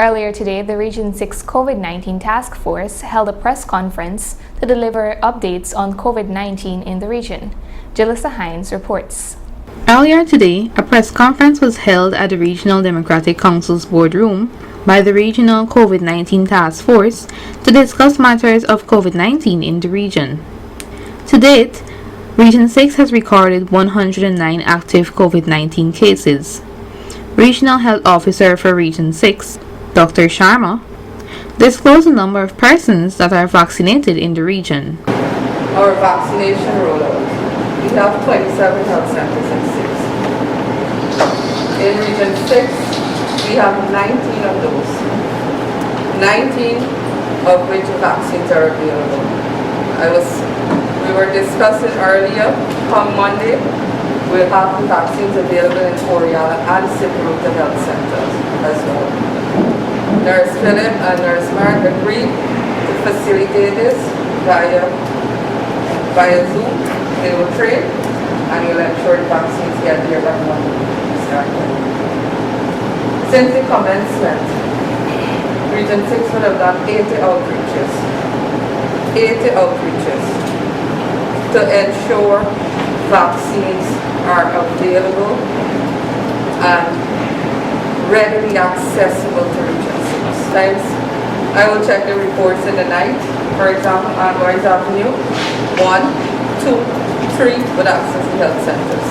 Earlier today, the Region 6 COVID-19 Task Force held a press conference to deliver updates on COVID-19 in the region. Jalissa Hines reports. Earlier today, a press conference was held at the Regional Democratic Council's boardroom by the Regional COVID-19 Task Force to discuss matters of COVID-19 in the region. To date, Region 6 has recorded 109 active COVID-19 cases. Regional Health Officer for Region 6, Dr. Sharma, disclosed the number of persons that are vaccinated in the region. Our vaccination rollout. We have 27 health centers in 6. In Region 6, we have 19 of those. 19 of which vaccines are available. We were discussing earlier, come Monday, we'll have the vaccines available in Oriala and Siparuta Health Centers as well. Nurse Philip and Nurse Mark agreed to facilitate this via Zoom. They will train and we'll ensure the vaccines get there by Monday. Since the commencement, Region 6 would have done 80 outreaches to ensure vaccines are available and readily accessible to Region 6. Times I will check the reports in the night. For example, on Wise Avenue, 1, 2, 3 with access to health centers.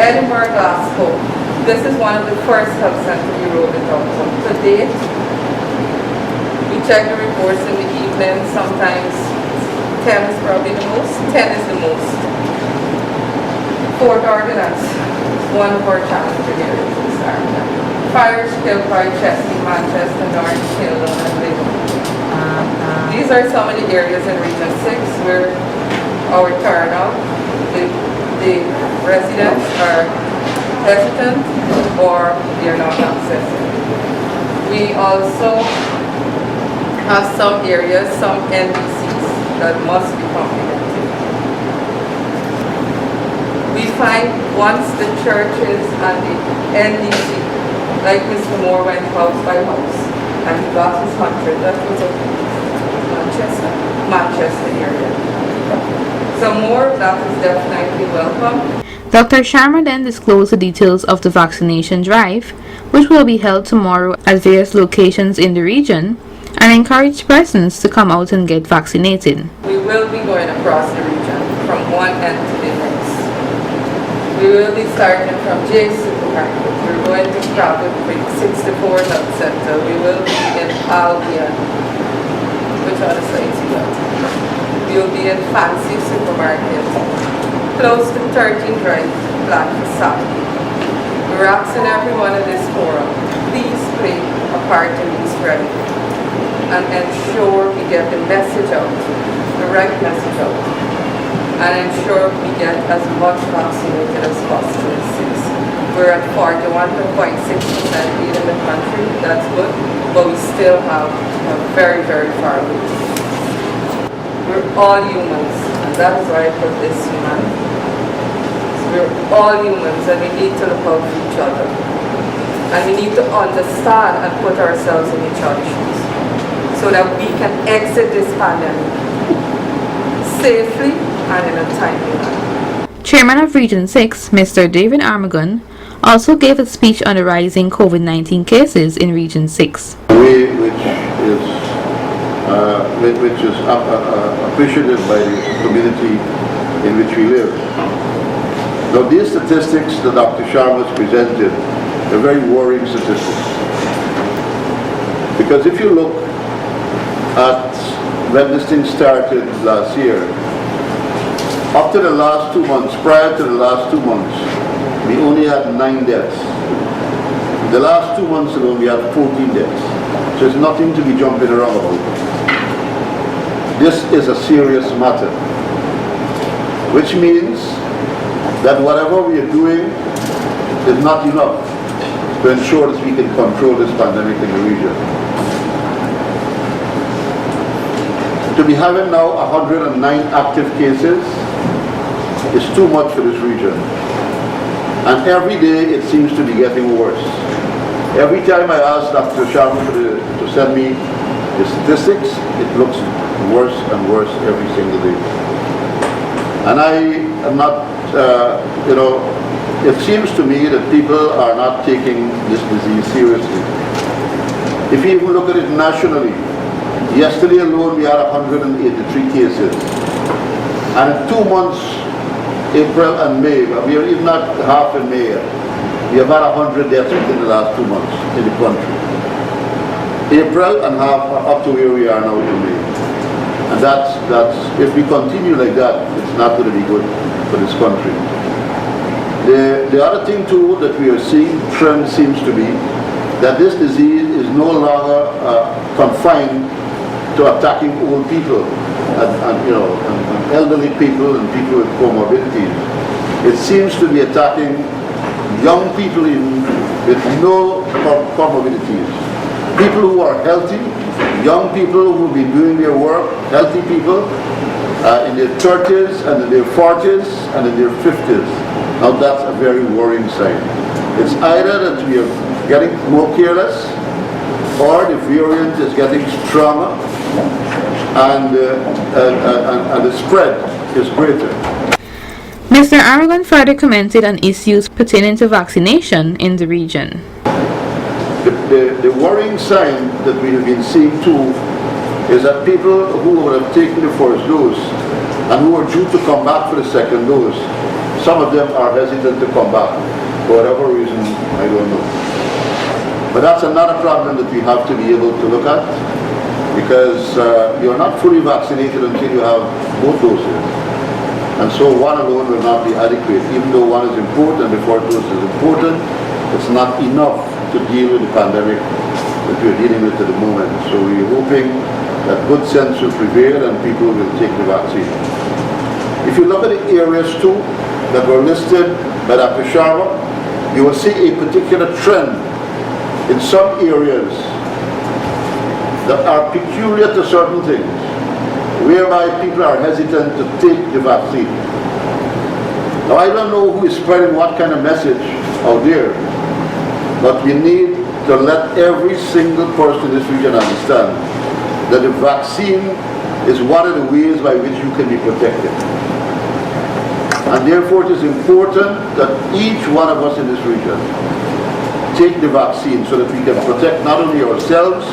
Edinburgh, Glasgow. This is one of the first health centers we rolled it out. To date, we check the reports in the evening. Sometimes 10 is probably the most. 10 is the most. Fort Ordnance, one of our challenging areas in Sarnia. Fires, Kilcoy, Chesney, Manchester, North, Kildown, and Liverpool. These are some of the areas in Region 6 where our turnout, the residents are hesitant or they are not accessing. We also have some areas, some NDCs that must be complemented. We find once the churches and the NDC, like Mr. Moore went house by house and he got his 100, that was a Manchester area. So more of that is definitely welcome. Dr. Sharma then disclosed the details of the vaccination drive, which will be held tomorrow at various locations in the region, and encouraged persons to come out and get vaccinated. We will be going across the region from one end to the next. We will be starting from J Supermarket. We're going to Crabbit Creek, 64 Health Center. We will be in Albion. Which other sites you got? We will be in Fancy Supermarket. Close to 13 Drive, Black Saturday. We're asking everyone in this forum, please play a part in this spreading and ensure we get the message out, the right message out, and ensure we get as much vaccinated as possible in 6. We're at 41.6% lead in the country. That's good, but we still have a very, very far way. We're all humans, and that is why I put this humanity. So we're all humans, and we need to look out for each other. And we need to understand and put ourselves in each other's shoes so that we can exit this pandemic safely and in a timely manner. Chairman of Region 6, Mr. David Armagon, also gave a speech on the rising COVID-19 cases in Region 6. Way which is appreciated by the community in which we live. Now, these statistics that Dr. Sharma has presented are very worrying statistics. Because if you look at when this thing started last year, up to the last 2 months, prior to the last 2 months, we only had 9 deaths. In the last 2 months alone, we had 14 deaths. So it's nothing to be jumping around about. This is a serious matter, which means that whatever we are doing is not enough to ensure that we can control this pandemic in the region. To be having now 109 active cases is too much for this region. And every day it seems to be getting worse. Every time I ask Dr. Sharma to send me the statistics, it looks worse and worse every single day. And I am not, it seems to me that people are not taking this disease seriously. If you even look at it nationally, yesterday alone we had 183 cases. And in 2 months, April and May, we are even not half in May yet, we have had 100 deaths within the last 2 months in the country. April and half up to where we are now in May. And that's if we continue like that, it's not going to be good for this country. The other thing too that we are seeing, trend seems to be, that this disease is no longer confined to attacking old people and elderly people and people with comorbidities. It seems to be attacking young people with no comorbidities. People who are healthy, young people who have been doing their work, healthy people in their 30s and in their 40s and in their 50s. Now that's a very worrying sign. It's either that we are getting more careless or the variant is getting stronger and the spread is greater. Mr. Aragon further commented on issues pertaining to vaccination in the region. The worrying sign that we have been seeing too is that people who would have taken the first dose and who are due to come back for the second dose, some of them are hesitant to come back for whatever reason, I don't know. But that's another problem that we have to be able to look at, because you're not fully vaccinated until you have both doses. And so one alone will not be adequate. Even though one is important, the first dose is important, it's not enough to deal with the pandemic that we're dealing with at the moment. So we're hoping that good sense will prevail and people will take the vaccine. If you look at the areas too that were listed by Dr. Sharma, you will see a particular trend in some areas that are peculiar to certain things, whereby people are hesitant to take the vaccine. Now I don't know who is spreading what kind of message out there, but we need to let every single person in this region understand that the vaccine is one of the ways by which you can be protected. And therefore it is important that each one of us in this region take the vaccine so that we can protect not only ourselves,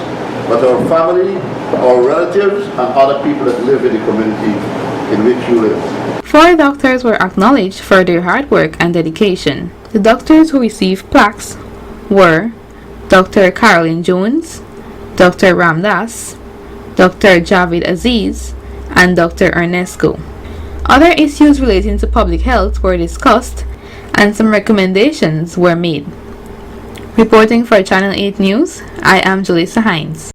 but our family, our relatives, and other people that live in the community in which you live. 4 doctors were acknowledged for their hard work and dedication. The doctors who received plaques were Dr. Caroline Jones, Dr. Ramdas, Dr. Javid Aziz, and Dr. Ernesco. Other issues relating to public health were discussed and some recommendations were made. Reporting for Channel 8 News, I am Julissa Hines.